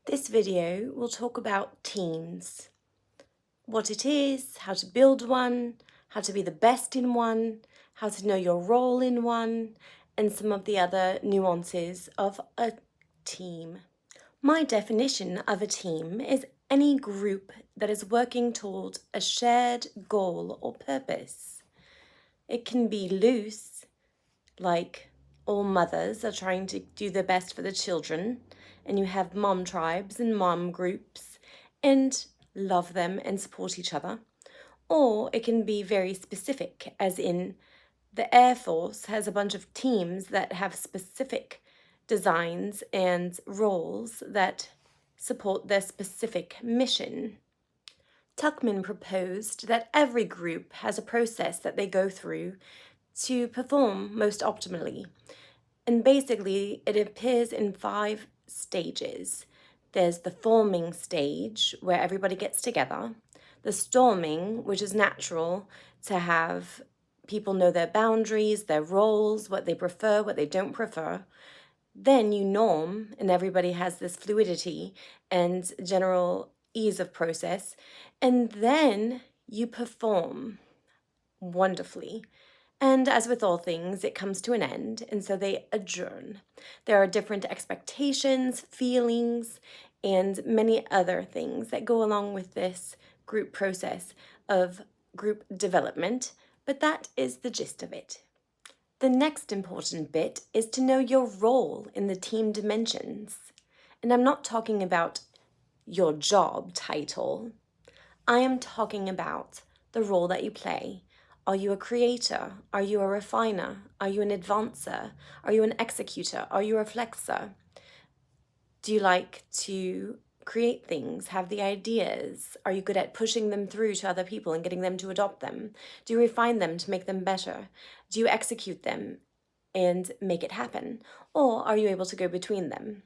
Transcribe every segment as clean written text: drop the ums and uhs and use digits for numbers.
This video will talk about teams, what it is, how to build one, how to be the best in one, how to know your role in one, and some of the other nuances of a team. My definition of a team is any group that is working toward a shared goal or purpose. It can be loose, like all mothers are trying to do their best for the children, and you have mom tribes and mom groups and love them and support each other. Or it can be very specific, as in the Air Force has a bunch of teams that have specific designs and roles that support their specific mission. Tuckman proposed that every group has a process that they go through to perform most optimally. And basically, it appears in 5 stages. There's the forming stage, where everybody gets together. The storming, which is natural to have people know their boundaries, their roles, what they prefer, what they don't prefer. Then you norm, and everybody has this fluidity and general ease of process. And then you perform wonderfully. And as with all things, it comes to an end, and so they adjourn. There are different expectations, feelings, and many other things that go along with this group process of group development, but that is the gist of it. The next important bit is to know your role in the team dimensions. And I'm not talking about your job title. I am talking about the role that you play. Are you a creator? Are you a refiner? Are you an advancer? Are you an executor? Are you a flexor? Do you like to create things, have the ideas? Are you good at pushing them through to other people and getting them to adopt them? Do you refine them to make them better? Do you execute them and make it happen? Or are you able to go between them?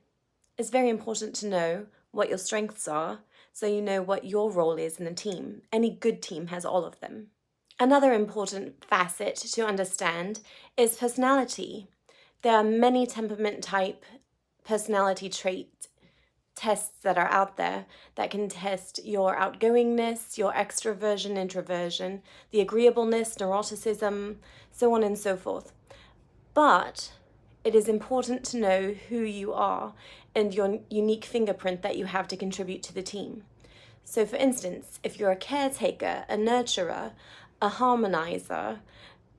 It's very important to know what your strengths are so you know what your role is in a team. Any good team has all of them. Another important facet to understand is personality. There are many temperament type personality trait tests that are out there that can test your outgoingness, your extroversion, introversion, the agreeableness, neuroticism, so on and so forth. But it is important to know who you are and your unique fingerprint that you have to contribute to the team. So for instance, if you're a caretaker, a nurturer, a harmonizer,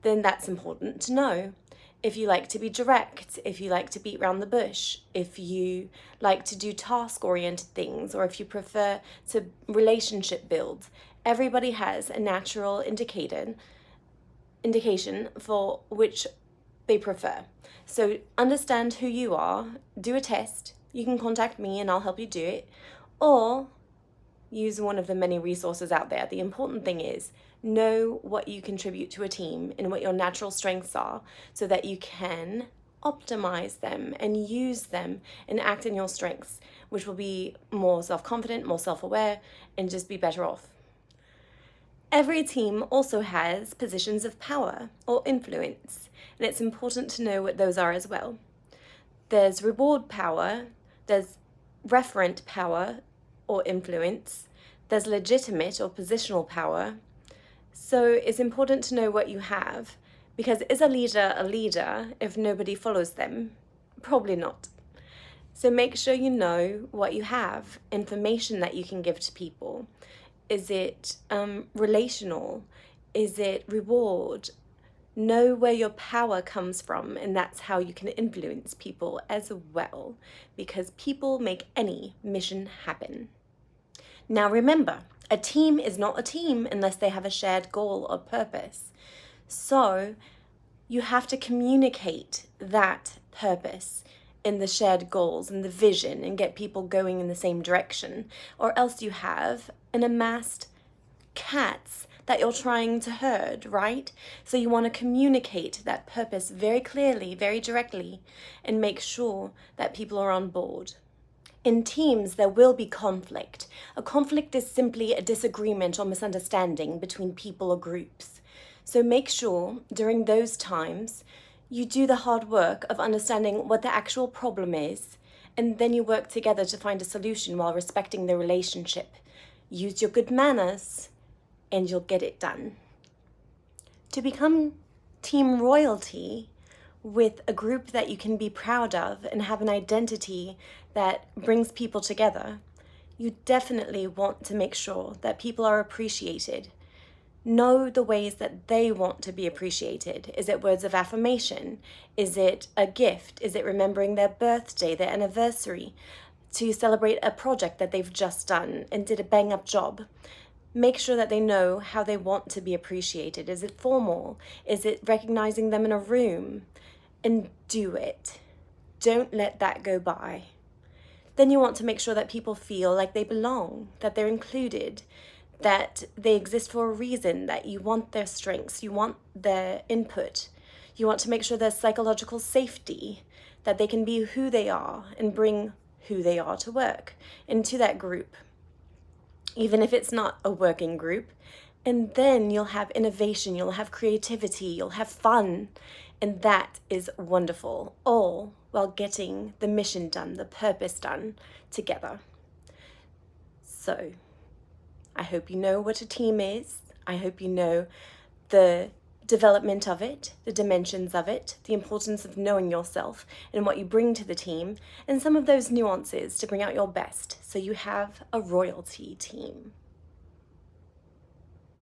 then that's important to know. If you like to be direct, if you like to beat around the bush, if you like to do task-oriented things, or if you prefer to relationship build, everybody has a natural indication for which they prefer. So understand who you are, do a test. You can contact me and I'll help you do it, or use one of the many resources out there. The important thing is know what you contribute to a team and what your natural strengths are so that you can optimize them and use them and act in your strengths, which will be more self-confident, more self-aware, and just be better off. Every team also has positions of power or influence, and it's important to know what those are as well. There's reward power, there's referent power or influence, there's legitimate or positional power. So it's important to know what you have, because is a leader if nobody follows them? Probably not. So make sure you know what you have, information that you can give to people. Is it relational? Is it reward? Know where your power comes from, and that's how you can influence people as well, because people make any mission happen. Now remember, a team is not a team unless they have a shared goal or purpose. So you have to communicate that purpose in the shared goals and the vision and get people going in the same direction, or else you have an amassed cats that you're trying to herd, right? So you want to communicate that purpose very clearly, very directly, and make sure that people are on board. In teams, there will be conflict. A conflict is simply a disagreement or misunderstanding between people or groups. So make sure during those times you do the hard work of understanding what the actual problem is and then you work together to find a solution while respecting the relationship. Use your good manners and you'll get it done. To become team royalty with a group that you can be proud of and have an identity that brings people together, you definitely want to make sure that people are appreciated. Know the ways that they want to be appreciated. Is it words of affirmation? Is it a gift? Is it remembering their birthday, their anniversary, to celebrate a project that they've just done and did a bang-up job? Make sure that they know how they want to be appreciated. Is it formal? Is it recognizing them in a room? And do it. Don't let that go by. Then you want to make sure that people feel like they belong, that they're included, that they exist for a reason, that you want their strengths, you want their input. You want to make sure there's psychological safety, that they can be who they are and bring who they are to work into that group, even if it's not a working group. And then you'll have innovation, you'll have creativity, you'll have fun, and that is wonderful, all while getting the mission done, the purpose done together. So, I hope you know what a team is. I hope you know the development of it, the dimensions of it, the importance of knowing yourself and what you bring to the team, and some of those nuances to bring out your best so you have a royalty team.